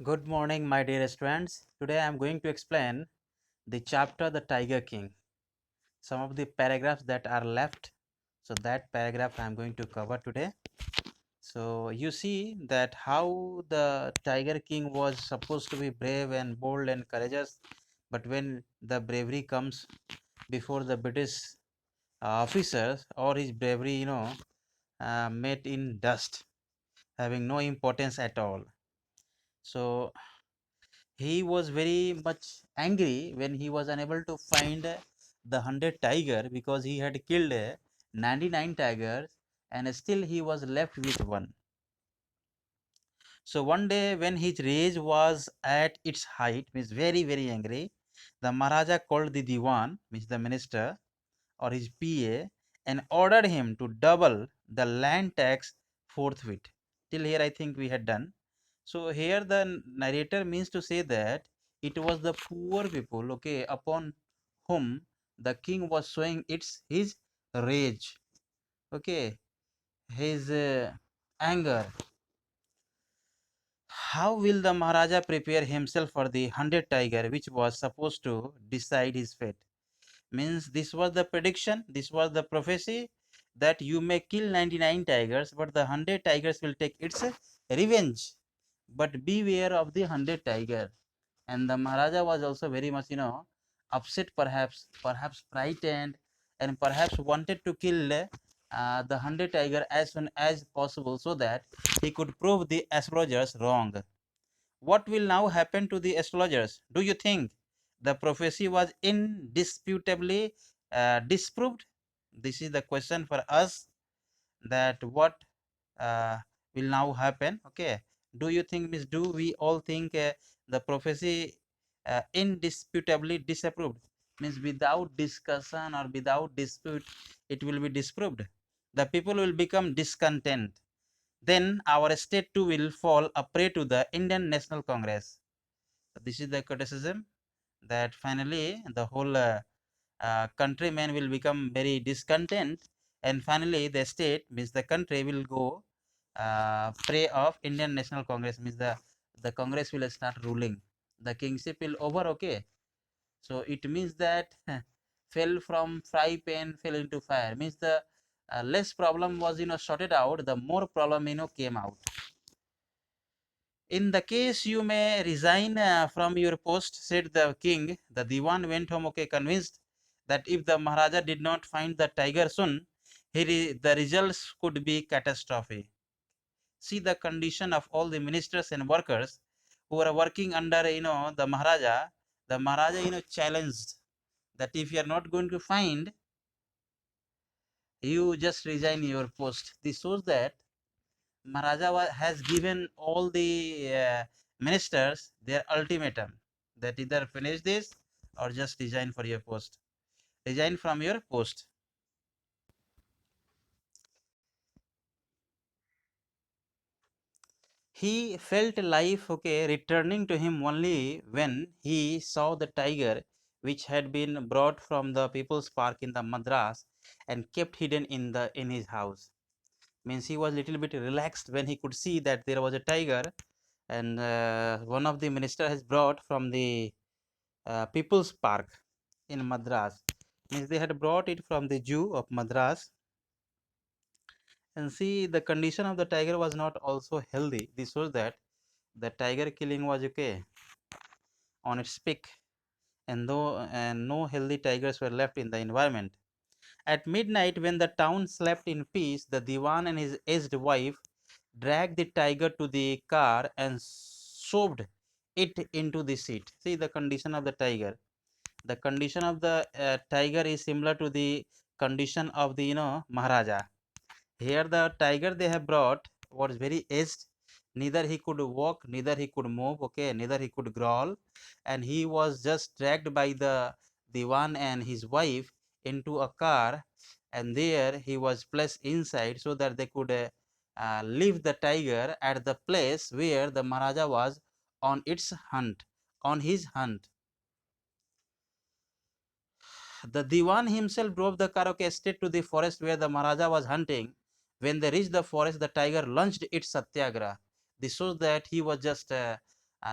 Good morning, my dear students. Today I am going to explain the chapter The Tiger King. Some of the paragraphs that are left. So that paragraph I am going to cover today. So you see that how the Tiger King was supposed to be brave and bold and courageous, but when the bravery comes before the British officers, or his bravery, met in dust, having no importance at all. So he was very much angry when he was unable to find the 100 tiger, because he had killed 99 tigers and still he was left with one. So one day when his rage was at its height, means very angry, the Maharaja called the Diwan, means the minister or his PA, and ordered him to double the land tax forthwith. Till here I think we had done. So here the narrator means to say that it was the poor people, okay, upon whom the king was showing his rage, okay, his anger. How will the Maharaja prepare himself for the 100 tiger which was supposed to decide his fate? Means this was the prediction, this was the prophecy, that you may kill 99 tigers, but the 100 tigers will take its revenge. But beware of the 100 tiger. And the Maharaja was also very much, upset, perhaps frightened, and perhaps wanted to kill the 100 tiger as soon as possible, so that he could prove the astrologers wrong. What will now happen to the astrologers? Do you think the prophecy was indisputably disproved? This is the question for us, that what uh, will now happen. Okay, do you think, Miss, do we all think the prophecy indisputably disapproved, means without discussion or without dispute it will be disproved? The people will become discontent, then our state too will fall a prey to the Indian National Congress. This is the criticism, that finally the whole countrymen will become very discontent, and finally the state, means the country, will go prey of Indian National Congress, means the Congress will start ruling, the kingship will over. Okay, so it means that fell from fry pan fell into fire, means the less problem was sorted out, the more problem came out. In the case you may resign from your post, said the king. The Diwan went home, okay, convinced that if the Maharaja did not find the tiger soon, the results could be catastrophic. See the condition of all the ministers and workers who are working under, the Maharaja. The Maharaja, challenged that if you are not going to find, you just resign your post. This shows that Maharaja has given all the ministers their ultimatum, that either finish this or just resign for your post. Resign from your post. He felt life, okay, returning to him only when he saw the tiger which had been brought from the People's Park in the Madras and kept hidden in his house. Means he was little bit relaxed when he could see that there was a tiger, and one of the minister has brought from the People's Park in Madras. Means they had brought it from the zoo of Madras. And see, the condition of the tiger was not also healthy. This shows that the tiger killing was okay on its peak, and no healthy tigers were left in the environment. At midnight, when the town slept in peace, the Diwan and his aged wife dragged the tiger to the car and shoved it into the seat. See the condition of the tiger. The condition of the tiger is similar to the condition of the Maharaja. Here the tiger they have brought was very aged, neither he could walk, neither he could move, okay, neither he could growl, and he was just dragged by the Diwan and his wife into a car, and there he was placed inside so that they could leave the tiger at the place where the Maharaja was on its hunt, on his hunt. The Diwan himself drove the car, okay, straight to the forest where the Maharaja was hunting. When they reached the forest, the tiger launched its satyagraha. This shows that he was just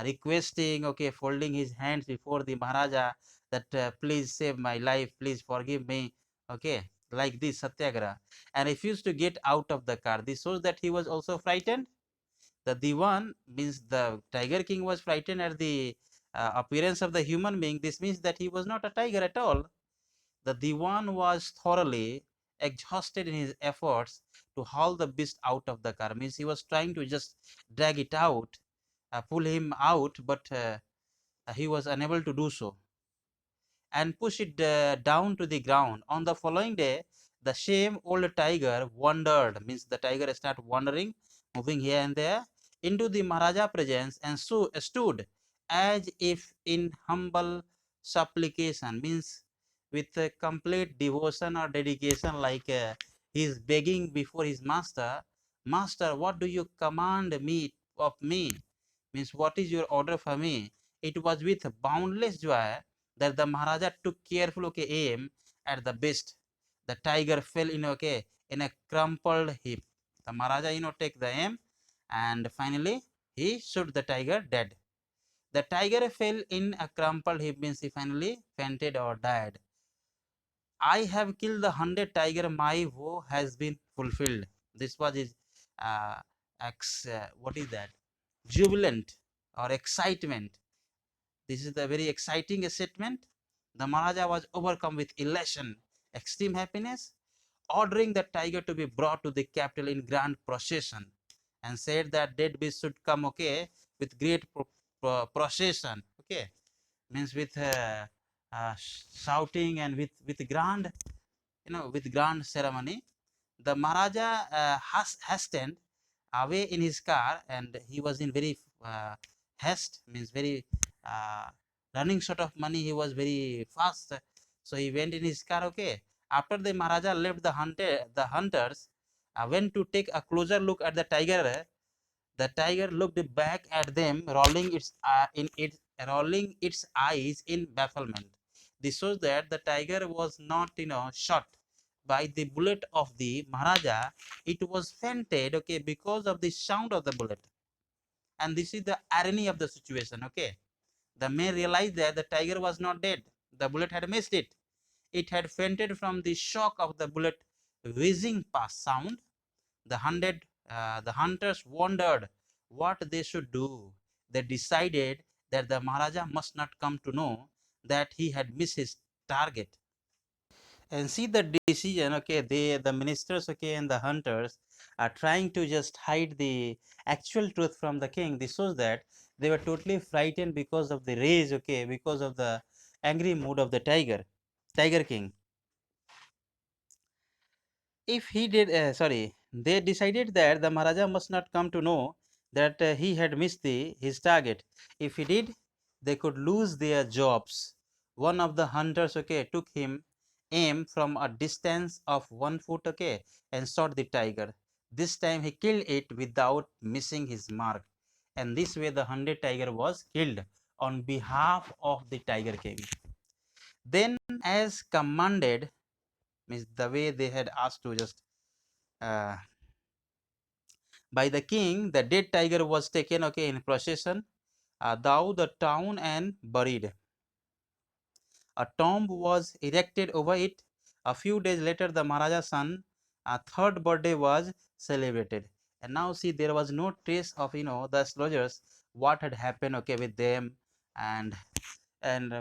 requesting, okay, folding his hands before the Maharaja that please save my life, please forgive me, okay, like this Satyagraha, and refused to get out of the car. This shows that he was also frightened. The Diwan means the Tiger King was frightened at the appearance of the human being. This means that he was not a tiger at all. The Diwan was thoroughly exhausted in his efforts to haul the beast out of the car. Means he was trying to just drag it out, pull him out, but he was unable to do so and push it down to the ground. On the following day, the same old tiger wandered, means the tiger started wandering, moving here and there, into the Maharaja presence and so stood as if in humble supplication, means with a complete devotion or dedication, like he is begging before his master, Master, what do you command me of me? Means what is your order for me? It was with boundless joy that the Maharaja took careful, okay, aim at the beast. The tiger fell in, okay, in a crumpled heap. The Maharaja, take the aim, and finally he shot the tiger dead. The tiger fell in a crumpled heap, means he finally fainted or died. I have killed the 100 tiger. My woe has been fulfilled. This was his uh, what is that? Jubilant or excitement. This is the very exciting statement. The Maharaja was overcome with elation, extreme happiness, ordering the tiger to be brought to the capital in grand procession, and said that dead beast should come, okay, with great procession, okay, means with shouting and with grand, with grand ceremony. The Maharaja hastened away in his car, and he was in very haste, means very uh, running short of money. He was very fast, so he went in his car. Okay, after the Maharaja left, the hunters went to take a closer look at the tiger. The tiger looked back at them, rolling its eyes in bafflement. This shows that the tiger was not, shot by the bullet of the Maharaja. It was fainted, okay, because of the sound of the bullet. And this is the irony of the situation, okay. The man realized that the tiger was not dead. The bullet had missed it. It had fainted from the shock of the bullet whizzing past sound. The hunters wondered what they should do. They decided that the Maharaja must not come to know that he had missed his target. And see the decision, okay, the ministers, okay, and the hunters are trying to just hide the actual truth from the king. This shows that they were totally frightened because of the rage, okay, because of the angry mood of the tiger king. If he did, sorry, they decided that the Maharaja must not come to know that he had missed his target. If he did, they could lose their jobs. One of the hunters, okay, took him aim from a distance of 1 foot, okay, and shot the tiger. This time he killed it without missing his mark, and this way the 100 tiger was killed on behalf of the tiger king. Then, as commanded, means the way they had asked to just uh, by the king, the dead tiger was taken, okay, in procession through the town and buried. A tomb was erected over it. A few days later, the Maharaja's son, third birthday was celebrated. And now see, there was no trace of, the astrologers, what had happened, okay, with them, and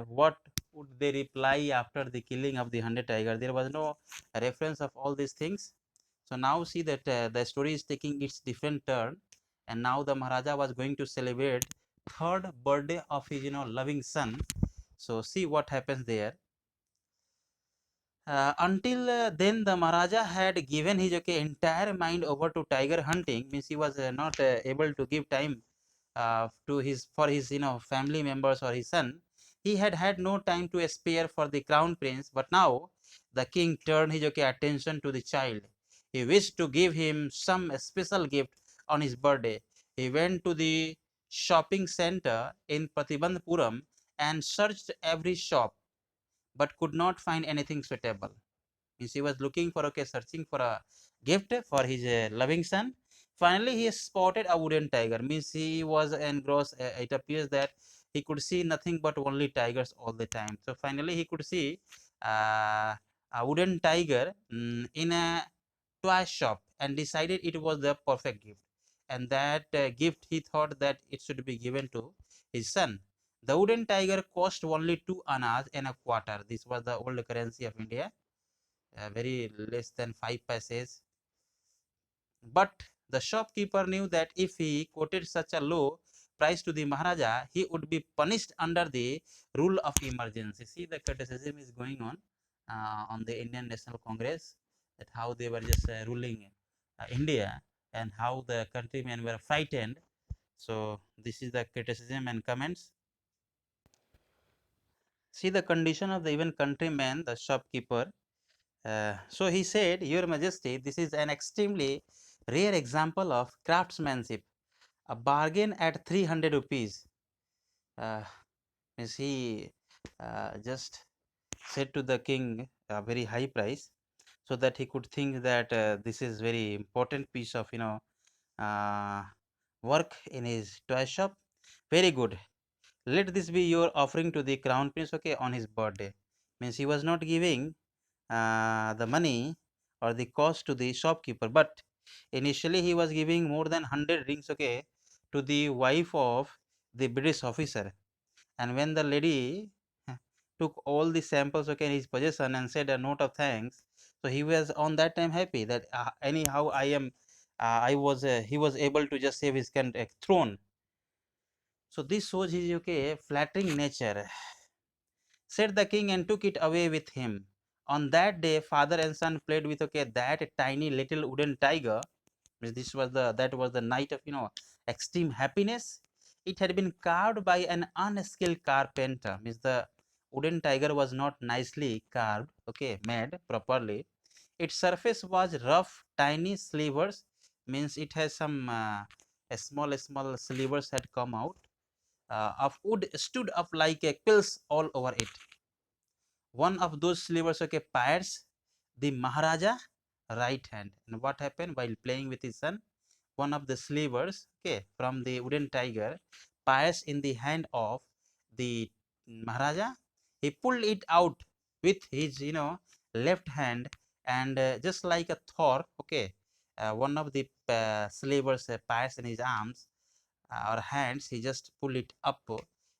what would they reply after the killing of the 100 tiger. There was no reference of all these things. So now see that the story is taking its different turn, and now the Maharaja was going to celebrate third birthday of his, loving son. So see what happens there. Until then, the Maharaja had given his, okay, entire mind over to tiger hunting. Means he was not able to give time to his for his, family members or his son. He had had no time to spare for the crown prince. But now the king turned his, okay, attention to the child. He wished to give him some special gift on his birthday. He went to the shopping center in Pratibandhapuram and searched every shop, but could not find anything suitable. Means he was looking for, okay, searching for a gift for his loving son. Finally, he spotted a wooden tiger. Means he was engrossed. It appears that he could see nothing but only tigers all the time. So finally, he could see uh, a wooden tiger in a toy shop and decided it was the perfect gift. And that gift he thought that it should be given to his son. The wooden tiger cost only 2 annas and a quarter. This was the old currency of India, very less than 5 paise. But the shopkeeper knew that if he quoted such a low price to the Maharaja, he would be punished under the rule of emergency. See, the criticism is going on the Indian National Congress, that how they were just ruling India and how the countrymen were frightened. So this is the criticism and comments. See the condition of the even countryman, the shopkeeper. So he said, Your Majesty, this is an extremely rare example of craftsmanship. A bargain at 300 rupees. Uh, means he just said to the king a very high price, so that he could think that this is very important piece of uh, work in his toy shop. Very good. Let this be your offering to the crown prince, okay, on his birthday. Means he was not giving the money or the cost to the shopkeeper, but initially he was giving more than 100 rings, okay, to the wife of the British officer. And when the lady took all the samples, okay, in his possession and said a note of thanks, so he was on that time happy that anyhow I was he was able to just save his throne. So this shows his, okay, flattering nature. Said the king, and took it away with him. On that day, father and son played with, okay, that tiny little wooden tiger. This was the that was the night of extreme happiness. It had been carved by an unskilled carpenter. Means the wooden tiger was not nicely carved, okay, made properly. Its surface was rough, tiny slivers. Means it has some small slivers had come out of wood, stood up like a quills all over it. One of those slivers, okay, pierced the Maharaja right hand. And what happened while playing with his son? One of the slivers, okay, from the wooden tiger pierced in the hand of the Maharaja. He pulled it out with his left hand, and just like a Thor, okay, one of the slivers pierced in his arms or hands. He just pull it up.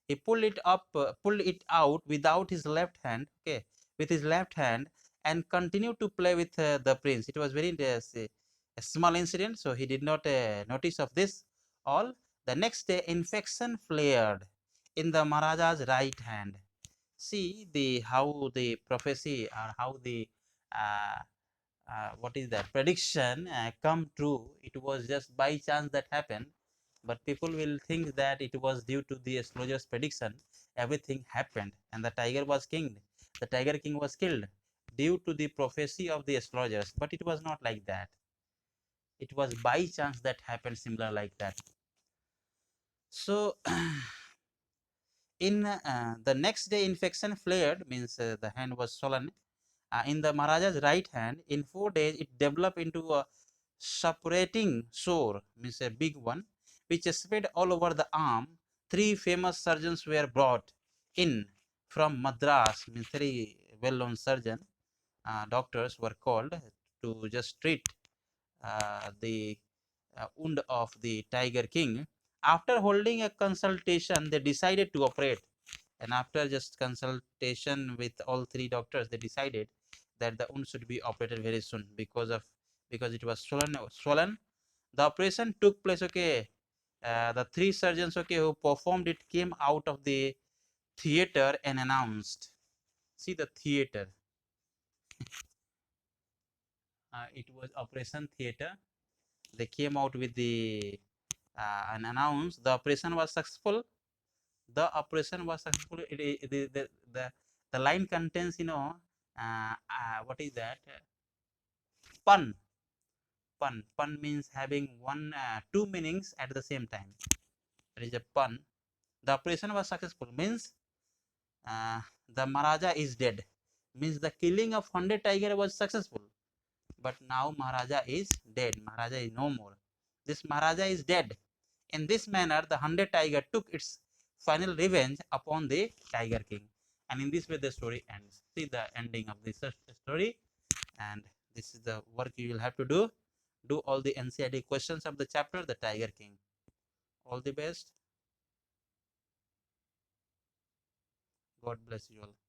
He pull it up, pull it out without his left hand, okay, with his left hand, and continue to play with the prince. It was very a small incident, so he did not notice of this all. The next day, infection flared in the Maharaja's right hand. See the how the prophecy, or how the uh, what is that prediction come true. It was just by chance that happened, but people will think that it was due to the astrologer's prediction. Everything happened and the tiger was killed. The tiger king was killed due to the prophecy of the astrologers, but it was not like that. It was by chance that happened, similar like that. So in the next day, infection flared. Means the hand was swollen in the Maharaja's right hand. In 4 days, it developed into a suppurating sore, means a big one, which spread all over the arm. Three famous surgeons were brought in from Madras, means very well-known surgeon. Doctors were called to just treat the wound of the Tiger King. After holding a consultation, they decided to operate. And after just consultation with all three doctors, they decided that the wound should be operated very soon because it was swollen. The operation took place, okay. The three surgeons, okay, who performed it came out of the theater and announced. See the theater. It was operation theater. They came out with the and announced the operation was successful. The operation was successful. The line contains, what is that? Pun. Pun means having two meanings at the same time. That is a pun. The operation was successful means the Maharaja is dead. Means the killing of 100 tiger was successful. But now Maharaja is dead. Maharaja is no more. This Maharaja is dead. In this manner, the 100 tiger took its final revenge upon the Tiger King. And in this way, the story ends. See the ending of this story. And this is the work you will have to do. Do all the NCERT questions of the chapter, The Tiger King. All the best. God bless you all.